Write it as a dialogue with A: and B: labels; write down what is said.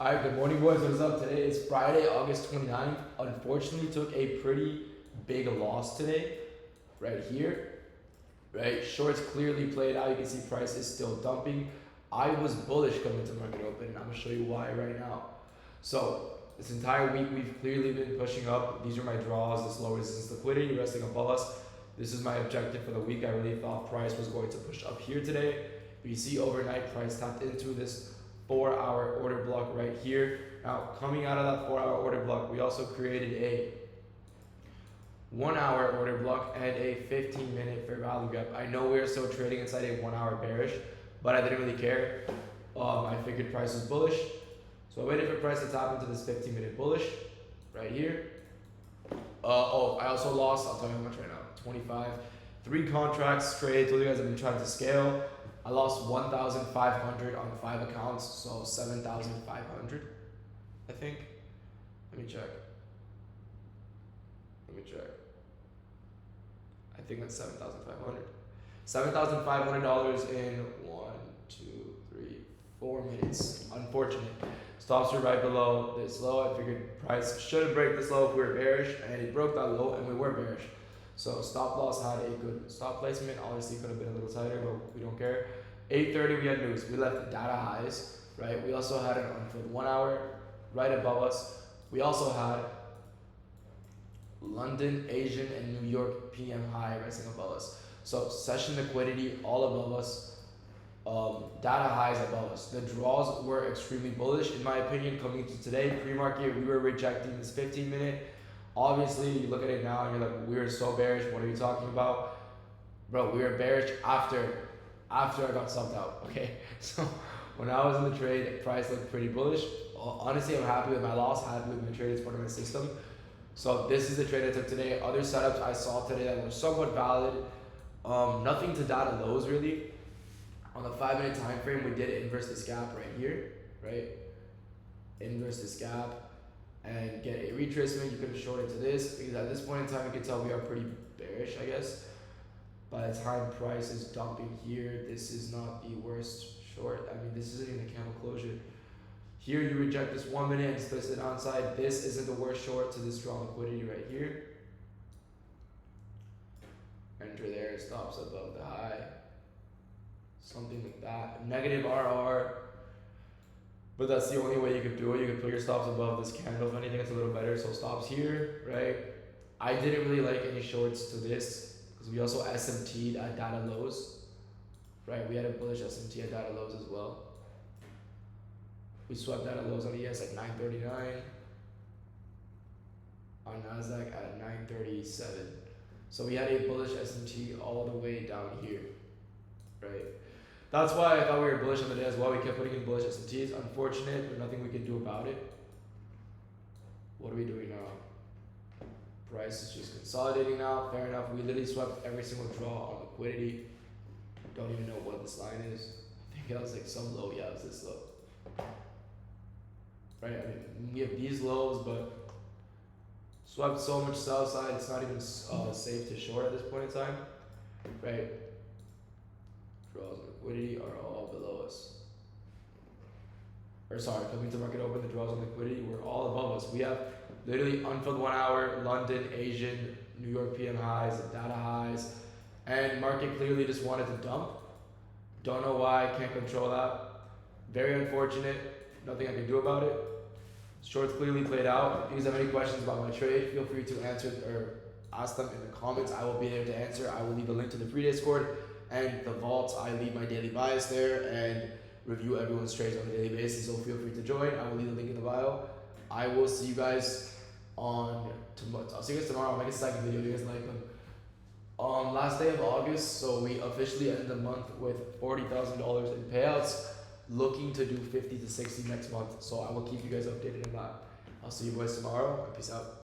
A: Alright, good morning boys, what is up? Today is Friday, August 29th. Unfortunately took a pretty big loss today, right here. Right, shorts clearly played out, you can see price is still dumping. I was bullish coming into market open and I'm going to show you why right now. So, this entire week we've clearly been pushing up. These are my draws, this low resistance liquidity resting above us. This is my objective for the week. I really thought price was going to push up here today. But you see overnight price tapped into this 4-hour order block right here. Now, coming out of that 4-hour order block, we also created a 1-hour order block and a 15-minute fair value gap. I know we're still trading inside a 1-hour bearish, but I didn't really care. I figured price was bullish, so I waited for price to tap into this 15-minute bullish right here. I also lost, I'll tell you how much right now, 25. 3 contracts straight. Told you guys I've been trying to scale. I lost 1,500 on 5 accounts, so 7,500, I think. Let me check. I think that's 7,500. $7,500 in 1, 2, 3, 4 minutes. Unfortunate. Stops were right below this low. I figured price shouldn't break this low if we were bearish, and it broke that low, and we were bearish. So stop loss had a good stop placement. Obviously could have been a little tighter, but we don't care. 8:30 we had news. We left data highs, right? We also had an unfilled 1 hour right above us. We also had London, Asian, and New York PM high resting above us. So session liquidity all above us. Data highs above us. The draws were extremely bullish, in my opinion, coming into today. Pre-market, we were rejecting this 15-minute. Obviously, you look at it now and you're like, we're so bearish. What are you talking about? Bro, we were bearish after I got subbed out, okay? So when I was in the trade, price looked pretty bullish. Honestly, I'm happy with my loss, happy with my trade. It's part of my system. So this is the trade I took today. Other setups I saw today that were somewhat valid. Nothing to data lows really. On the 5-minute time frame, we did inverse this gap right here, right? Inverse this gap and get a retracement. You could have shorted to this because at this point in time, you can tell we are pretty bearish, I guess. By the time price is dumping here, this is not the worst short. I mean, this isn't even a candle closure. Here you reject this 1 minute and split the downside. This isn't the worst short to this strong liquidity right here. Enter there, stops above the high. Something like that. Negative RR. But that's the only way you could do it. You could put your stops above this candle. If anything, it's a little better. So stops here, right? I didn't really like any shorts to this because we also SMT'd at data lows, right? We had a bullish SMT at data lows as well. We swept data lows on ES at 939, on Nasdaq at 937. So we had a bullish SMT all the way down here, right? That's why I thought we were bullish on the day as well. We kept putting in bullish SMTs. Unfortunate, but nothing we can do about it. What are we doing now? Price is just consolidating now. Fair enough. We literally swept every single draw on liquidity. Don't even know what this line is. I think it was like some low. Yeah, it was this low. Right? I mean, we have these lows, but swept so much sell side. It's not even safe to short at this point in time. Right? Draws and liquidity are all below us. Or sorry, coming to market open, the draws and liquidity were all above us. We have literally unfilled 1 hour, London, Asian, New York PM highs, data highs, and market clearly just wanted to dump. Don't know why, can't control that. Very unfortunate, nothing I can do about it. Shorts clearly played out. If you guys have any questions about my trade, feel free to answer or ask them in the comments. I will be there to answer. I will leave a link to the free Discord and the vault. I leave my daily bias there and review everyone's trades on a daily basis, so feel free to join. I will leave the link in the bio. I will see you guys on tomorrow. I'll see you guys tomorrow. I'll make a second video if you guys like them. Last day of August, so we officially end the month with $40,000 in payouts. Looking to do 50 to 60 next month, so I will keep you guys updated on that. I'll see you boys tomorrow. Peace out.